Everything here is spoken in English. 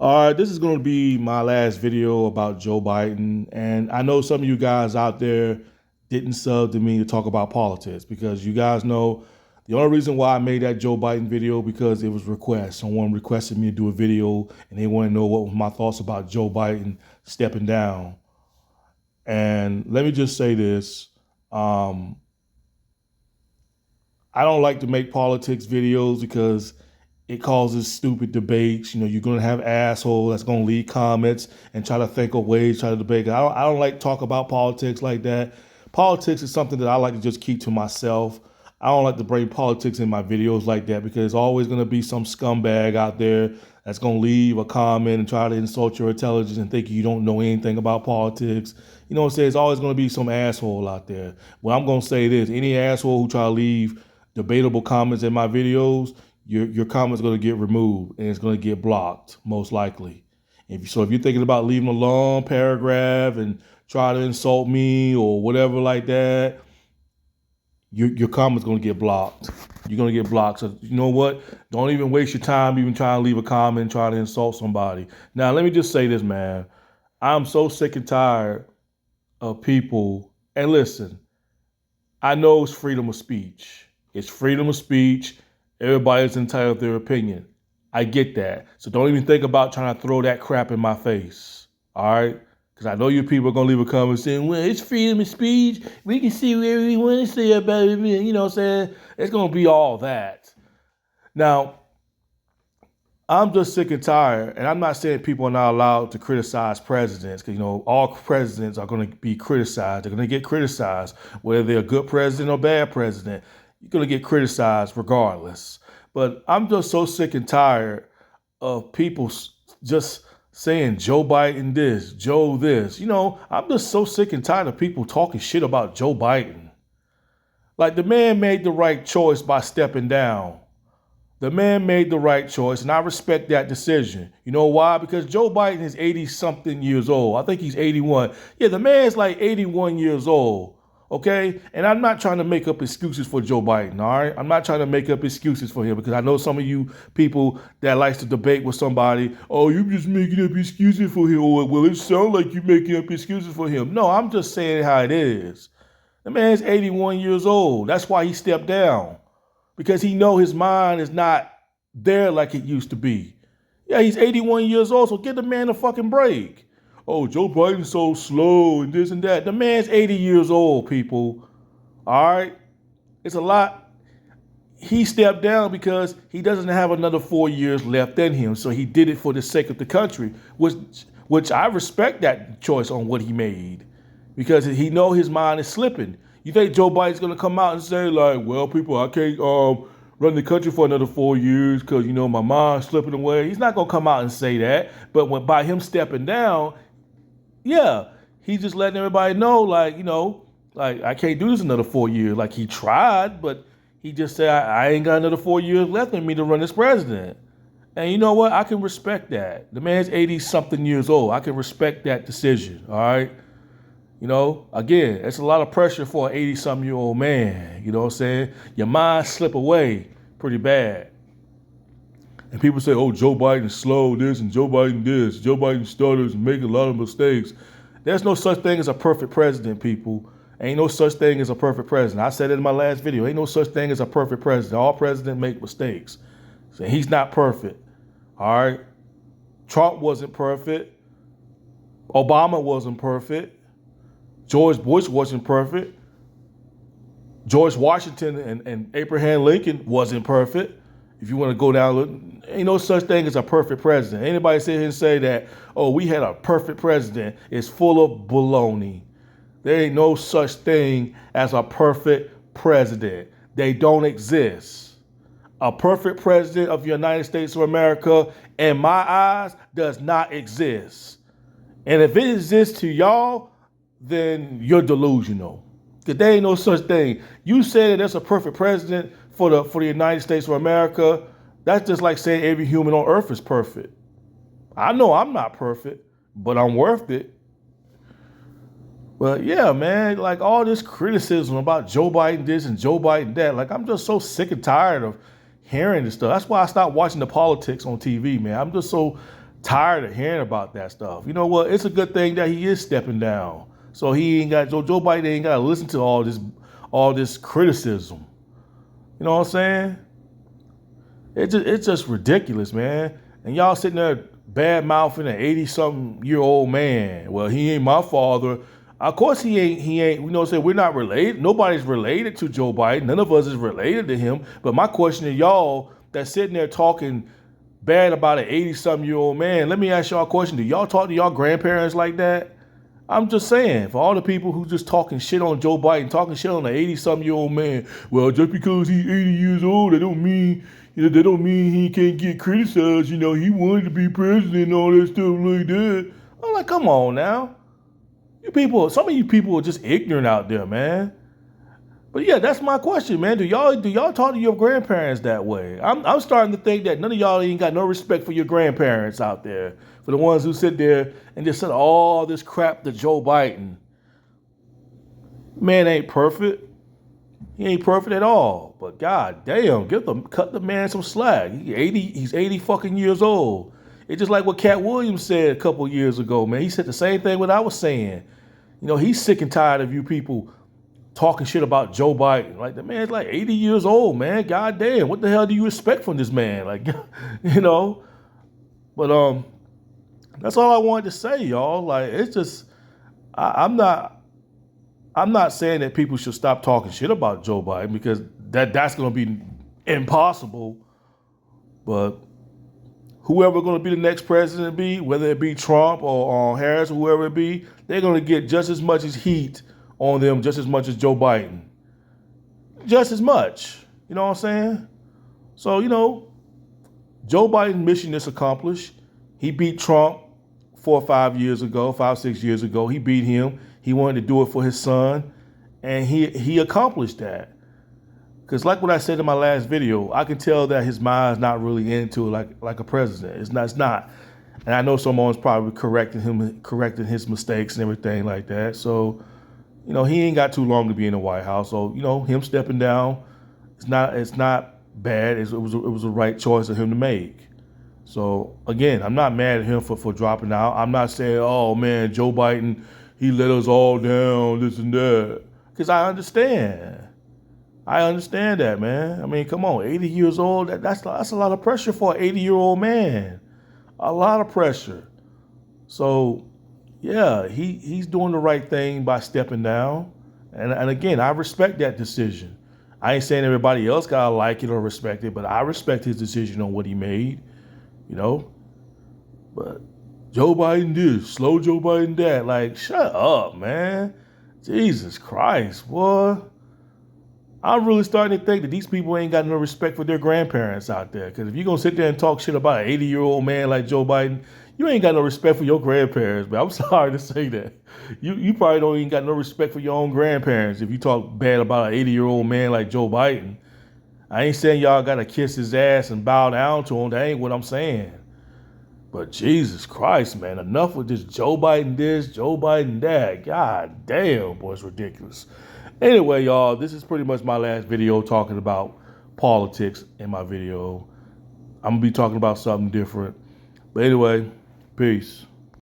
All right, this is going to be my last video about Joe Biden. And I know some of you guys out there didn't sub to me to talk about politics because you guys know the only reason why I made that Joe Biden video because it was request. Someone requested me to do a video and they want to know what was my thoughts about Joe Biden stepping down. And let me just say this. Um, I don't like to make politics videos because it causes stupid debates. You know, you're going to have assholes that's going to leave comments and try to think of ways, try to debate. I don't like talk about politics like that. Politics is something that I like to just keep to myself. I don't like to bring politics in my videos like that because there's always going to be some scumbag out there that's going to leave a comment and try to insult your intelligence and think you don't know anything about politics. You know what I'm saying? There's always going to be some asshole out there. Well, I'm going to say this. Any asshole who try to leave debatable comments in my videos, your comment's going to get removed and it's going to get blocked, most likely. If you're thinking about leaving a long paragraph and try to insult me or whatever like that, your comment's going to get blocked. You're going to get blocked. So you know what? Don't even waste your time even trying to leave a comment and try to insult somebody. Now, let me just say this, man. I'm so sick and tired of people. And listen, I know it's freedom of speech. It's freedom of speech. Everybody's entitled to their opinion. I get that. So don't even think about trying to throw that crap in my face. All right? Because I know you people are going to leave a comment saying, well, it's freedom of speech. We can see whatever we want to say about it. You know what I'm saying? It's going to be all that. Now, I'm just sick and tired, and I'm not saying people are not allowed to criticize presidents, because, you know, all presidents are going to be criticized. They're going to get criticized, whether they're a good president or bad president. You're going to get criticized regardless. But I'm just so sick and tired of people just saying Joe Biden this, Joe this. You know, I'm just so sick and tired of people talking shit about Joe Biden. Like, the man made the right choice by stepping down. The man made the right choice, and I respect that decision. You know why? Because Joe Biden is 80 something years old. I think he's 81. Yeah, the man's like 81 years old. Okay? And I'm not trying to make up excuses for Joe Biden, all right? I'm not trying to make up excuses for him because I know some of you people that likes to debate with somebody, oh, you just making up excuses for him. Or, well, it sounds like you making up excuses for him. No, I'm just saying how it is. The man's 81 years old. That's why he stepped down. Because he know his mind is not there like it used to be. Yeah, he's 81 years old, so give the man a fucking break. Oh, Joe Biden's so slow and this and that. The man's 80 years old, people. All right? It's a lot. He stepped down because he doesn't have another 4 years left in him, so he did it for the sake of the country, which I respect that choice on what he made because he know his mind is slipping. You think Joe Biden's gonna come out and say like, well, people, I can't run the country for another 4 years because you know my mind's slipping away? He's not gonna come out and say that. But by him stepping down, yeah, he's just letting everybody know, like, you know, like I can't do this another 4 years. Like he tried, but he just said I ain't got another 4 years left in me to run as president. And you know what? I can respect that. The man's 80 something years old. I can respect that decision. All right. You know, again, it's a lot of pressure for an 80-something-year-old man. You know what I'm saying? Your mind slip away pretty bad. And people say, oh, Joe Biden's slow this and Joe Biden this. Joe Biden stutters and makes a lot of mistakes. There's no such thing as a perfect president, people. Ain't no such thing as a perfect president. I said it in my last video. Ain't no such thing as a perfect president. All presidents make mistakes. So he's not perfect. All right? Trump wasn't perfect. Obama wasn't perfect. George Bush wasn't perfect. George Washington and Abraham Lincoln wasn't perfect. If you want to go down, ain't no such thing as a perfect president. Anybody sit here and say that, oh, we had a perfect president is full of baloney. There ain't no such thing as a perfect president. They don't exist. A perfect president of the United States of America, in my eyes, does not exist. And if it exists to y'all, then you're delusional. Because there ain't no such thing. You say that there's a perfect president for the United States of America. That's just like saying every human on earth is perfect. I know I'm not perfect, but I'm worth it. But yeah, man, like all this criticism about Joe Biden this and Joe Biden that, like I'm just so sick and tired of hearing this stuff. That's why I stopped watching the politics on TV, man. I'm just so tired of hearing about that stuff. You know what? It's a good thing that he is stepping down. So he ain't got Joe Biden ain't got to listen to all this criticism. You know what I'm saying? It's just ridiculous, man. And y'all sitting there bad mouthing an 80-something-year-old man. Well, he ain't my father. Of course he ain't. You know what I'm saying? We're not related. Nobody's related to Joe Biden. None of us is related to him. But my question to y'all that's sitting there talking bad about an 80-something-year-old man, let me ask y'all a question. Do y'all talk to y'all grandparents like that? I'm just saying, for all the people who just talking shit on Joe Biden, talking shit on an 80-something-year-old man, well, just because he's 80 years old, that don't mean he can't get criticized. You know, he wanted to be president and all that stuff like that. I'm like, come on now. Some of you people are just ignorant out there, man. But yeah, that's my question, man. Do y'all talk to your grandparents that way? I'm starting to think that none of y'all ain't got no respect for your grandparents out there. For the ones who sit there and just said all this crap to Joe Biden. Man ain't perfect. He ain't perfect at all. But god damn, cut the man some slack. He's 80 fucking years old. It's just like what Cat Williams said a couple years ago, man. He said the same thing what I was saying. You know, he's sick and tired of you people talking shit about Joe Biden. Like, the man's like 80 years old, man. God damn, what the hell do you expect from this man? Like, you know. But that's all I wanted to say, y'all. Like, it's just I'm not saying that people should stop talking shit about Joe Biden, because that's gonna be impossible. But whoever going to be the next president be, whether it be Trump or Harris or whoever it be, they're going to get just as much as heat on them, just as much as Joe Biden. Just as much. You know what I'm saying? So, you know, Joe Biden's mission is accomplished. He beat Trump 5, 6 years ago. He beat him. He wanted to do it for his son. And he accomplished that. Because like what I said in my last video, I can tell that his mind's not really into it like a president. It's not. And I know someone's probably correcting his mistakes and everything like that. So, you know, he ain't got too long to be in the White House. So, you know, him stepping down, it's not bad. It was a right choice of him to make. So again, I'm not mad at him for dropping out. I'm not saying, oh man, Joe Biden, he let us all down, this and that. Because I understand. I understand that, man. I mean, come on, 80 years old, that's a lot of pressure for an 80-year-old man. A lot of pressure. So, yeah, he's doing the right thing by stepping down. And again, I respect that decision. I ain't saying everybody else gotta like it or respect it, but I respect his decision on what he made, you know. But Joe Biden this, slow Joe Biden that. Like, shut up, man. Jesus Christ, boy. I'm really starting to think that these people ain't got no respect for their grandparents out there. Because if you're going to sit there and talk shit about an 80-year-old man like Joe Biden, you ain't got no respect for your grandparents, man. I'm sorry to say that. You probably don't even got no respect for your own grandparents if you talk bad about an 80-year-old man like Joe Biden. I ain't saying y'all got to kiss his ass and bow down to him. That ain't what I'm saying. But Jesus Christ, man, enough with this Joe Biden this, Joe Biden that. God damn, boy, it's ridiculous. Anyway, y'all, this is pretty much my last video talking about politics in my video. I'm going to be talking about something different. But anyway, peace.